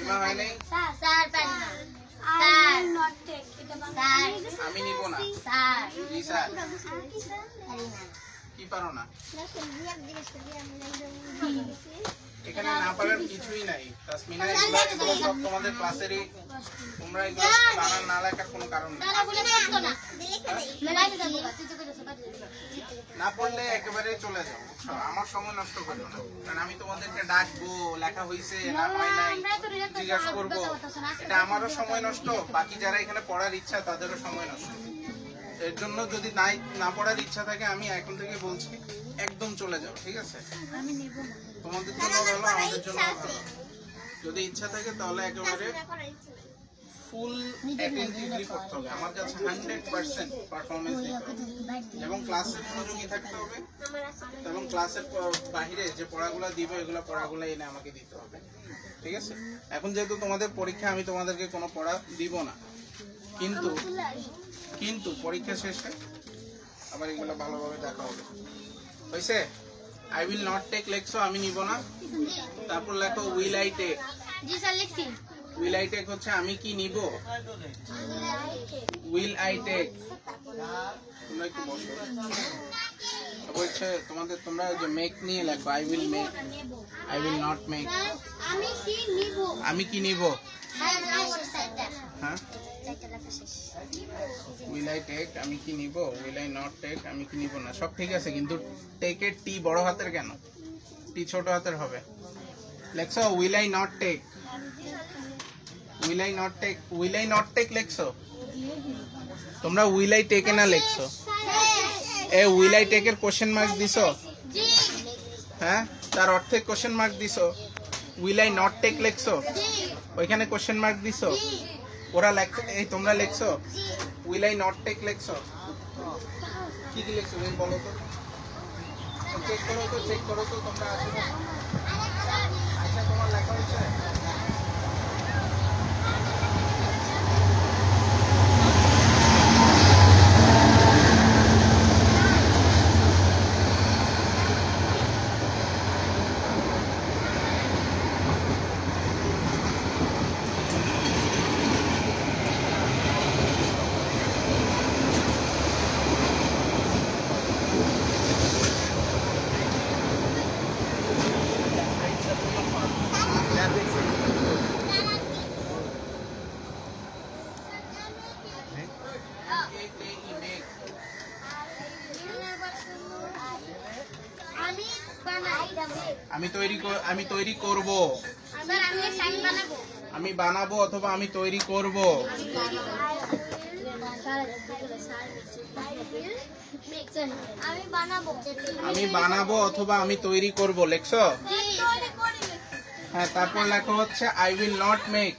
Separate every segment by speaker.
Speaker 1: সীমা হয় নাই
Speaker 2: স্যার পারি না স্যার নট টেক স্যার
Speaker 1: আমি নিব না
Speaker 2: স্যার
Speaker 1: জি স্যার
Speaker 2: পারি না
Speaker 1: কি পারো না এখানে না পারার কিছুই নাই তাসমিনা এগুলো সব তোমাদের ক্লাসেরই তোমরা এগুলো বানান না লেখার কোনো কারণ নেই
Speaker 2: তারা বলে পড়তো না মেলাইতে যাবো তুই তো কইছিস
Speaker 1: না পড়লে একেবারে চলে যাও আমার সময় নষ্ট করো না কারণ আমি তোমাদেরকে ডাকবো লেখা হইছে না হয় নাই জিজ্ঞাসা করবো এটা আমারও সময় নষ্ট বাকি যারা এখানে পড়ার ইচ্ছা তাদেরও সময় নষ্ট এর জন্য যদি না পড়ার ইচ্ছা থাকে আমি এখন থেকে বলছি একদম চলে যাও ঠিক আছে
Speaker 2: আমি নেব না
Speaker 1: তোমাদের জন্য ভালো আমাদের জন্য ভালো যদি ইচ্ছা থাকে তাহলে একেবারে ফুল অ্যাটেনটিভলি পড়তে হবে আমার কাছে 100% পারফরম্যান্স দিতে হবে এবং ক্লাসে মনোযোগী থাকতে হবে এবং ক্লাসের বাইরে যে পড়াগুলো দিব এগুলো পড়াগুলো এনে আমাকে দিতে হবে ঠিক আছে এখন যেহেতু তোমাদের পরীক্ষা আমি তোমাদেরকে কোনো পড়া দিব না কিন্তু পরীক্ষা শেষে আবার এগুলো ভালোভাবে দেখা হবে হইছে আই উইল নট টেক লেখছো আমি নিব না তারপর লেখো উইল আই টেক
Speaker 2: জি স্যার লিখছি
Speaker 1: উইল আই টেক হচ্ছে আমি কি নিব উইল আই টেক তোমরা একটু বসো হচ্ছে তোমরা যে মেক নিয়ে লেখো I will make I will not make আমি কি নিব হ্যাঁ উইল আই টেক আমি কি নিব উইল আই নট টেক আমি কি নিব না সব ঠিক আছে কিন্তু টেকের টি বড় হাতের কেন টি ছোট হাতের হবে লেখছো will I not take will I not take will I not take লেখছো তোমরা উইল আই টেকে না লেখছো এ উইল আই টেকের কোশ্চেন মার্ক দিছো হ্যাঁ তার অর্থে কোশ্চেন মার্ক দিছো উইল আই নট টেক লেখছো ওইখানে কোশ্চেন মার্ক দিছো ওরা লেখছো এই তোমরা লেখছো উইল আই নট টেক লেখছো কি কি লেখছো এই বলো তো চেক করো তো তোমরা আচ্ছা তোমার লেখা হয়েছে আমি তৈরি করব আমি বানাবো অথবা আমি তৈরি করব আমি বানাবো অথবা আমি তৈরি করব লেখছো হ্যাঁ তারপর লেখা হচ্ছে I will not make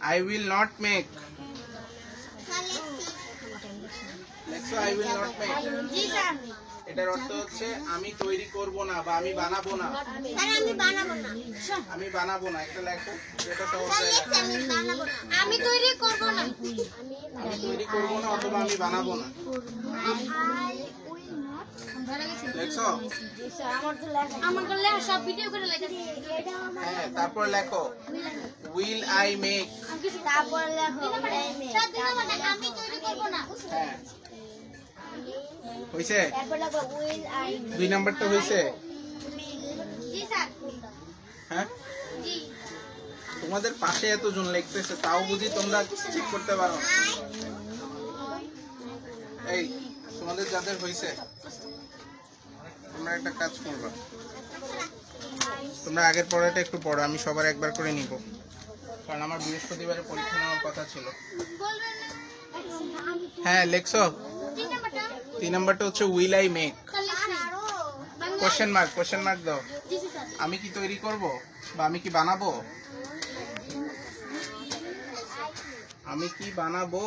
Speaker 1: I will not make লেখছো আই উইল নট মেক এটার অর্থ হচ্ছে আমি তৈরি করব না বা আমি বানাবো না আমি বানাবো না একটা লেখো এটা সহজ
Speaker 2: আমি তৈরি করব না
Speaker 1: অথবা আমি বানাবো না লেখছো
Speaker 2: আমার সব ভিডিও করে লেখা
Speaker 1: হ্যাঁ তারপর লেখো উইল আই মেক
Speaker 2: তারপর লেখো আমি তৈরি করব না
Speaker 1: হ্যাঁ হইছে 2 নাম্বারটা হইছে
Speaker 2: জি স্যার
Speaker 1: হ্যাঁ
Speaker 2: জি
Speaker 1: তোমাদের পাশে এতজন লিখতেছে তাও বুঝি তোমরা চেক করতে পারো এই তোমাদের যাদের হইছে তোমরা একটা কাজ করবে তোমরা আগের পড়াটা একটু পড়ো আমি সবার একবার করে নিব কারণ আমার বৃহস্পতিবারে পরীক্ষা নেওয়ার কথা ছিল হ্যাঁ লেখছো 3 নাম্বারটা হচ্ছে will I make question mark দাও আমি কি তৈরি করব বা আমি কি বানাবো আমি কি বানাবো